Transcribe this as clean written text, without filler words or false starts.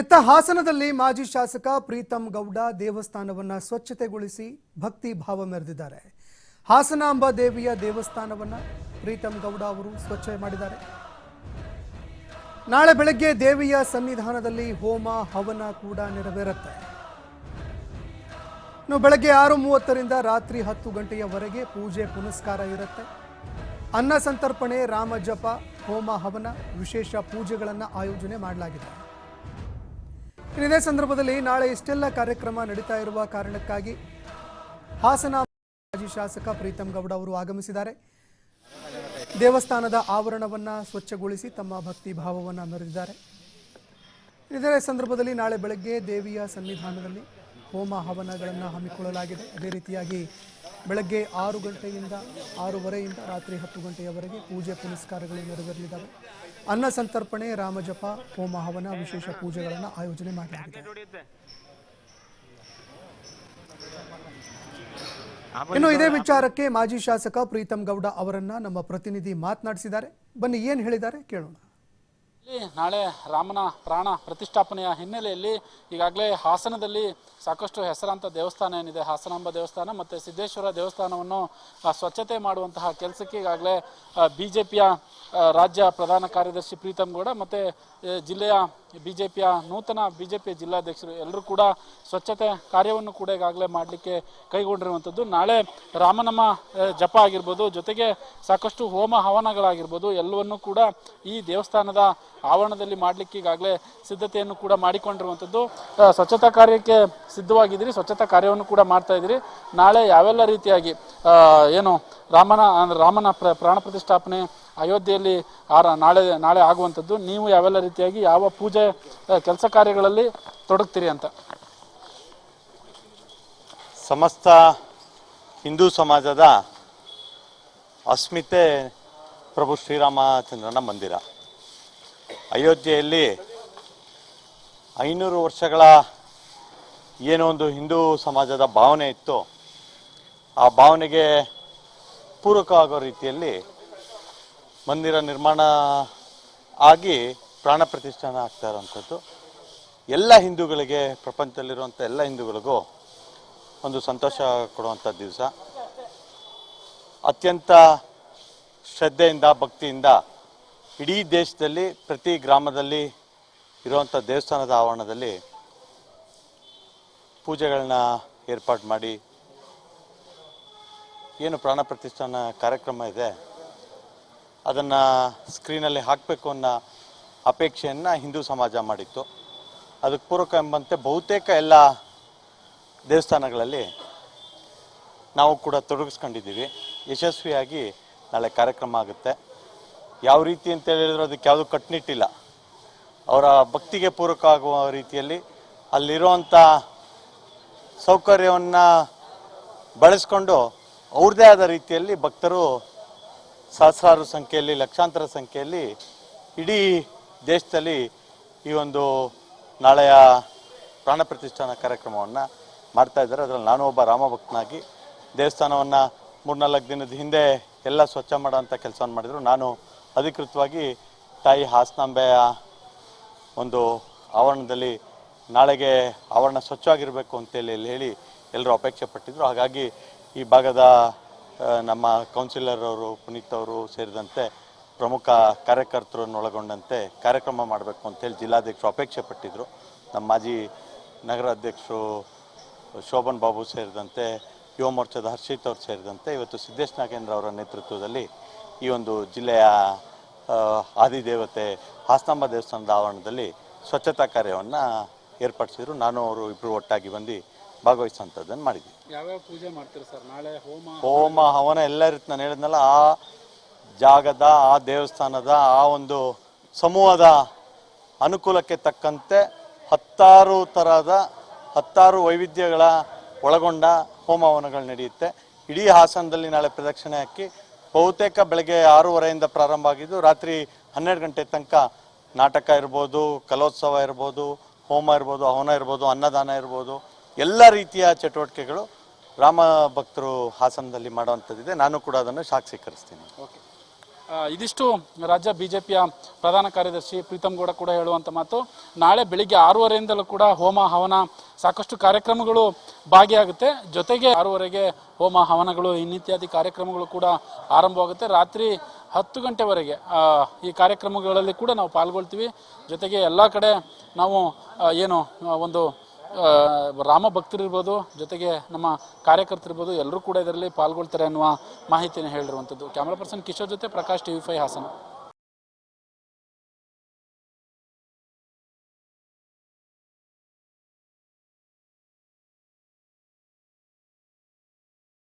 ಇತ್ತ ಹಾಸನದಲ್ಲಿ ಮಾಜಿ ಶಾಸಕ ಪ್ರೀತಂ ಗೌಡ ದೇವಸ್ಥಾನವನ್ನ ಸ್ವಚ್ಛತೆಗೊಳಿಸಿ ಭಕ್ತಿ ಭಾವ ಮೆರೆದಿದ್ದಾರೆ. ಹಾಸನಾಂಬ ದೇವಿಯ ದೇವಸ್ಥಾನವನ್ನ ಪ್ರೀತಂ ಗೌಡ ಅವರು ಸ್ವಚ್ಛ ಮಾಡಿದ್ದಾರೆ. ನಾಳೆ ಬೆಳಗ್ಗೆ ದೇವಿಯ ಸನ್ನಿಧಾನದಲ್ಲಿ ಹೋಮ ಹವನ ಕೂಡ ನೆರವೇರುತ್ತೆ. ಬೆಳಗ್ಗೆ 6:30ರಿಂದ ರಾತ್ರಿ 10 ಗಂಟೆಯವರೆಗೆ ಪೂಜೆ ಪುನಸ್ಕಾರ ಇರುತ್ತೆ. ಅನ್ನ ಸಂತರ್ಪಣೆ, ರಾಮ ಜಪ, ಹೋಮ ಹವನ, ವಿಶೇಷ ಪೂಜೆಗಳನ್ನು ಆಯೋಜನೆ ಮಾಡಲಾಗಿದೆ. ಇದೇ ಸಂದರ್ಭದಲ್ಲಿ ನಾಳೆ ಇಷ್ಟೆಲ್ಲ ಕಾರ್ಯಕ್ರಮ ನಡೀತಾ ಇರುವ ಕಾರಣಕ್ಕಾಗಿ ಹಾಸನ ಮಾಜಿ ಶಾಸಕ ಪ್ರೀತಂ ಗೌಡ ಅವರು ಆಗಮಿಸಿದ್ದಾರೆ. ದೇವಸ್ಥಾನದ ಆವರಣವನ್ನ ಸ್ವಚ್ಛಗೊಳಿಸಿ ತಮ್ಮ ಭಕ್ತಿ ಭಾವವನ್ನು ಮೆರೆದಿದ್ದಾರೆ. ಇದೇ ಸಂದರ್ಭದಲ್ಲಿ ನಾಳೆ ಬೆಳಗ್ಗೆ ದೇವಿಯ ಸನ್ನಿಧಾನದಲ್ಲಿ ಹೋಮ ಹವನಗಳನ್ನು ಹಮ್ಮಿಕೊಳ್ಳಲಾಗಿದೆ. ಅದೇ ರೀತಿಯಾಗಿ ಬೆಳಗ್ಗೆ 6 ಗಂಟೆಯಿಂದ 6:30ರಿಂದ ರಾತ್ರಿ 10 ಗಂಟೆಯವರೆಗೆ ಪೂಜೆ ಪುನಸ್ಕಾರಗಳು ನೆರವೇರಲಿದ್ದಾವೆ. ಅನ್ನ ಸಂತರ್ಪಣೆ, ರಾಮಜಪ, ಹೋಮ ಹವನ, ವಿಶೇಷ ಪೂಜೆಗಳನ್ನು ಆಯೋಜನೆ ಮಾಡಲಾಗಿದೆ. ಇನ್ನು ಇದೇ ವಿಚಾರಕ್ಕೆ ಮಾಜಿ ಶಾಸಕ ಪ್ರೀತಂ ಗೌಡ ಅವರನ್ನ ನಮ್ಮ ಪ್ರತಿನಿಧಿ ಮಾತನಾಡಿಸಿದ್ದಾರೆ. ಬನ್ನಿ ಏನು ಹೇಳಿದ್ದಾರೆ ಕೇಳೋಣ. ನಾಳೆ ರಾಮನ ಪ್ರಾಣ ಪ್ರತಿಷ್ಠಾಪನೆಯ ಹಿನ್ನೆಲೆಯಲ್ಲಿ ಈಗಾಗಲೇ ಹಾಸನದಲ್ಲಿ ಸಾಕಷ್ಟು ಹೆಸರಾಂತ ದೇವಸ್ಥಾನ ಏನಿದೆ, ಹಾಸನಾಂಬ ದೇವಸ್ಥಾನ ಮತ್ತು ಸಿದ್ದೇಶ್ವರ ದೇವಸ್ಥಾನವನ್ನು ಸ್ವಚ್ಛತೆ ಮಾಡುವಂತಹ ಕೆಲಸಕ್ಕೆ ಈಗಾಗಲೇ ಬಿಜೆಪಿಯ ರಾಜ್ಯ ಪ್ರಧಾನ ಕಾರ್ಯದರ್ಶಿ ಪ್ರೀತಂ ಗೌಡ ಮತ್ತು ಜಿಲ್ಲೆಯ ಬಿಜೆಪಿಯ ನೂತನ ಬಿಜೆಪಿಯ ಜಿಲ್ಲಾಧ್ಯಕ್ಷರು ಎಲ್ಲರೂ ಕೂಡ ಸ್ವಚ್ಛತೆ ಕಾರ್ಯವನ್ನು ಕೂಡ ಈಗಾಗಲೇ ಮಾಡಲಿಕ್ಕೆ ಕೈಗೊಂಡಿರುವಂಥದ್ದು. ನಾಳೆ ರಾಮನಾಮ ಜಪ ಆಗಿರ್ಬೋದು, ಜೊತೆಗೆ ಸಾಕಷ್ಟು ಹೋಮ ಹವನಗಳಾಗಿರ್ಬೋದು, ಎಲ್ಲವನ್ನೂ ಕೂಡ ಈ ದೇವಸ್ಥಾನದ ಆವರಣದಲ್ಲಿ ಮಾಡಲಿಕ್ಕೆ ಈಗಾಗಲೇ ಸಿದ್ಧತೆಯನ್ನು ಕೂಡ ಮಾಡಿಕೊಂಡಿರುವಂಥದ್ದು. ಸ್ವಚ್ಛತಾ ಕಾರ್ಯಕ್ಕೆ ಸಿದ್ಧವಾಗಿದ್ದೀರಿ, ಸ್ವಚ್ಛತಾ ಕಾರ್ಯವನ್ನು ಕೂಡ ಮಾಡ್ತಾ ಇದ್ದೀರಿ. ನಾಳೆ ಯಾವೆಲ್ಲ ರೀತಿಯಾಗಿ ಏನು ರಾಮನ ಪ್ರಾಣ ಪ್ರತಿಷ್ಠಾಪನೆ ಅಯೋಧ್ಯೆಯಲ್ಲಿ ನಾಳೆ ಆಗುವಂಥದ್ದು, ನೀವು ಯಾವೆಲ್ಲ ರೀತಿಯಾಗಿ ಯಾವ ಪೂಜೆ ಕೆಲಸ ಕಾರ್ಯಗಳಲ್ಲಿ ತೊಡಗ್ತೀರಿ ಅಂತ? ಸಮಸ್ತ ಹಿಂದೂ ಸಮಾಜದ ಅಸ್ಮಿತೆ ಪ್ರಭು ಶ್ರೀರಾಮಚಂದ್ರನ ಮಂದಿರ ಅಯೋಧ್ಯೆಯಲ್ಲಿ 500 ವರ್ಷಗಳ ಏನೋ ಒಂದು ಹಿಂದೂ ಸಮಾಜದ ಭಾವನೆ ಇತ್ತು, ಆ ಭಾವನೆಗೆ ಪೂರಕವಾಗೋ ರೀತಿಯಲ್ಲಿ ಮಂದಿರ ನಿರ್ಮಾಣ ಆಗಿ ಪ್ರಾಣ ಪ್ರತಿಷ್ಠಾನ ಆಗ್ತಾ ಇರೋವಂಥದ್ದು ಎಲ್ಲ ಹಿಂದೂಗಳಿಗೆ, ಪ್ರಪಂಚದಲ್ಲಿರುವಂಥ ಎಲ್ಲ ಹಿಂದೂಗಳಿಗೂ ಒಂದು ಸಂತೋಷ ಕೊಡುವಂಥ ದಿವಸ. ಅತ್ಯಂತ ಶ್ರದ್ಧೆಯಿಂದ, ಭಕ್ತಿಯಿಂದ ಇಡೀ ದೇಶದಲ್ಲಿ ಪ್ರತಿ ಗ್ರಾಮದಲ್ಲಿ ಇರುವಂಥ ದೇವಸ್ಥಾನದ ಆವರಣದಲ್ಲಿ ಪೂಜೆಗಳನ್ನ ಏರ್ಪಾಡು ಮಾಡಿ ಏನು ಪ್ರಾಣ ಪ್ರತಿಷ್ಠಾನ ಕಾರ್ಯಕ್ರಮ ಇದೆ ಅದನ್ನು ಸ್ಕ್ರೀನಲ್ಲಿ ಹಾಕಬೇಕು ಅನ್ನೋ ಅಪೇಕ್ಷೆಯನ್ನು ಹಿಂದೂ ಸಮಾಜ ಮಾಡಿತ್ತು. ಅದಕ್ಕೆ ಪೂರಕ ಎಂಬಂತೆ ಬಹುತೇಕ ಎಲ್ಲ ದೇವಸ್ಥಾನಗಳಲ್ಲಿ ನಾವು ಕೂಡ ತೊಡಗಿಸ್ಕೊಂಡಿದ್ದೀವಿ. ಯಶಸ್ವಿಯಾಗಿ ನಾಳೆ ಕಾರ್ಯಕ್ರಮ ಆಗುತ್ತೆ. ಯಾವ ರೀತಿ ಅಂತ ಹೇಳಿದ್ರು ಅದಕ್ಕೆ ಯಾವುದೂ ಕಟ್ಟುನಿಟ್ಟಿಲ್ಲ. ಅವರ ಭಕ್ತಿಗೆ ಪೂರಕ ಆಗುವ ರೀತಿಯಲ್ಲಿ ಅಲ್ಲಿರುವಂಥ ಸೌಕರ್ಯವನ್ನು ಬಳಸ್ಕೊಂಡು ಅವ್ರದ್ದೇ ಆದ ರೀತಿಯಲ್ಲಿ ಭಕ್ತರು ಸಹಸ್ರಾರು ಸಂಖ್ಯೆಯಲ್ಲಿ, ಲಕ್ಷಾಂತರ ಸಂಖ್ಯೆಯಲ್ಲಿ ಇಡೀ ದೇಶದಲ್ಲಿ ಈ ಒಂದು ನಾಳೆಯ ಪ್ರಾಣ ಪ್ರತಿಷ್ಠಾನ ಕಾರ್ಯಕ್ರಮವನ್ನು ಮಾಡ್ತಾ ಇದ್ದಾರೆ. ಅದರಲ್ಲಿ ನಾನು ಒಬ್ಬ ರಾಮಭಕ್ತನಾಗಿ ದೇವಸ್ಥಾನವನ್ನು 3-4 ದಿನದ ಹಿಂದೆ ಎಲ್ಲ ಸ್ವಚ್ಛ ಮಾಡೋಂಥ ಕೆಲಸವನ್ನು ಮಾಡಿದರು. ನಾನು ಅಧಿಕೃತವಾಗಿ ತಾಯಿ ಹಾಸನಾಂಬೆಯ ಒಂದು ಆವರಣದಲ್ಲಿ ನಾಳೆಗೆ ಆವರಣ ಸ್ವಚ್ಛವಾಗಿರಬೇಕು ಅಂತೇಳಿ ಹೇಳಿ ಎಲ್ಲರೂ ಅಪೇಕ್ಷೆ ಪಟ್ಟಿದ್ರು. ಹಾಗಾಗಿ ಈ ಭಾಗದ ನಮ್ಮ ಕೌನ್ಸಿಲರ್ ಅವರು, ಪುನೀತ್ ಅವರು ಸೇರಿದಂತೆ ಪ್ರಮುಖ ಕಾರ್ಯಕರ್ತರನ್ನು ಒಳಗೊಂಡಂತೆ ಕಾರ್ಯಕ್ರಮ ಮಾಡಬೇಕು ಅಂತೇಳಿ ಜಿಲ್ಲಾಧ್ಯಕ್ಷರು ಅಪೇಕ್ಷೆ ಪಟ್ಟಿದ್ದರು. ನಮ್ಮ ಮಾಜಿ ನಗರಾಧ್ಯಕ್ಷರು ಶೋಭನ್ ಬಾಬು ಸೇರಿದಂತೆ, ಯುವ ಮೋರ್ಚಾದ ಹರ್ಷಿತ್ ಅವರು ಸೇರಿದಂತೆ ಇವತ್ತು ಸಿದ್ದೇಶ್ ನಾಗೇಂದ್ರ ಅವರ ನೇತೃತ್ವದಲ್ಲಿ ಈ ಒಂದು ಜಿಲ್ಲೆಯ ಆದಿದೇವತೆ ಹಾಸನಾಂಬ ದೇವಸ್ಥಾನದ ಆವರಣದಲ್ಲಿ ಸ್ವಚ್ಛತಾ ಕಾರ್ಯವನ್ನು ಏರ್ಪಡಿಸಿದ್ರು. ನಾನು ಅವರು ಇಬ್ಬರು ಒಟ್ಟಾಗಿ ಬಂದು ಭಾಗವಹಿಸುವಂಥದ್ದನ್ನು ಮಾಡಿದ್ವಿ. ಯಾವ್ಯಾವ ಪೂಜೆ ಮಾಡ್ತೀರಿ ಸರ್ ನಾಳೆ? ಹೋಮ ಹವನ ಎಲ್ಲ ಇರುತ್ತೆ. ನಾನು ಹೇಳಿದ್ನಲ್ಲ, ಆ ಜಾಗದ, ಆ ದೇವಸ್ಥಾನದ, ಆ ಒಂದು ಸಮೂಹದ ಅನುಕೂಲಕ್ಕೆ ತಕ್ಕಂತೆ 10 ಥರದ 10 ವೈವಿಧ್ಯಗಳ ಒಳಗೊಂಡ ಹೋಮ ಹವನಗಳು ನಡೆಯುತ್ತೆ. ಇಡೀ ಹಾಸನದಲ್ಲಿ ನಾಳೆ ಪ್ರದಕ್ಷಿಣೆ ಹಾಕಿ ಬಹುತೇಕ ಬೆಳಗ್ಗೆ 6:30ರಿಂದ ಪ್ರಾರಂಭ ಆಗಿದ್ದು ರಾತ್ರಿ 12 ಗಂಟೆ ತನಕ ನಾಟಕ ಇರ್ಬೋದು, ಕಲೋತ್ಸವ ಇರ್ಬೋದು, ಹೋಮ ಇರ್ಬೋದು, ಹವನ ಇರ್ಬೋದು, ಅನ್ನದಾನ ಇರ್ಬೋದು, ಎಲ್ಲ ರೀತಿಯ ಚಟುವಟಿಕೆಗಳು ರಾಮ ಭಕ್ತರು ಹಾಸನದಲ್ಲಿ ಮಾಡುವಂಥದ್ದಿದೆ. ನಾನು ಕೂಡ ಅದನ್ನು ಸಾಕ್ಷೀಕರಿಸ್ತೀನಿ. ಓಕೆ. ಇದಿಷ್ಟು ರಾಜ್ಯ ಬಿಜೆಪಿಯ ಪ್ರಧಾನ ಕಾರ್ಯದರ್ಶಿ ಪ್ರೀತಮ್ ಗೌಡ ಕೂಡ ಹೇಳುವಂಥ ಮಾತು. ನಾಳೆ ಬೆಳಿಗ್ಗೆ 6:30ಯಿಂದಲೂ ಕೂಡ ಹೋಮ ಹವನ ಸಾಕಷ್ಟು ಕಾರ್ಯಕ್ರಮಗಳು ಭಾಗಿಯಾಗುತ್ತೆ. ಜೊತೆಗೆ 6:30ಗೆ ಹೋಮ ಹವನಗಳು ಇನ್ನಿತ್ಯಾದಿ ಕಾರ್ಯಕ್ರಮಗಳು ಕೂಡ ಆರಂಭವಾಗುತ್ತೆ. ರಾತ್ರಿ 10 ಗಂಟೆವರೆಗೆ ಈ ಕಾರ್ಯಕ್ರಮಗಳಲ್ಲಿ ಕೂಡ ನಾವು ಪಾಲ್ಗೊಳ್ತೀವಿ. ಜೊತೆಗೆ ಎಲ್ಲ ಕಡೆ ನಾವು ಏನು ಒಂದು ರಾಮ ಭಕ್ತರಿರ್ಬೋದು, ಜೊತೆಗೆ ನಮ್ಮ ಕಾರ್ಯಕರ್ತರಿರ್ಬೋದು, ಎಲ್ಲರೂ ಕೂಡ ಇದರಲ್ಲಿ ಪಾಲ್ಗೊಳ್ತಾರೆ ಅನ್ನುವ ಮಾಹಿತಿಯನ್ನು ಹೇಳಿರುವಂಥದ್ದು. ಕ್ಯಾಮರಾ ಪರ್ಸನ್ ಕಿಶೋರ್ ಜೊತೆ ಪ್ರಕಾಶ್, TV5 ಹಾಸನ.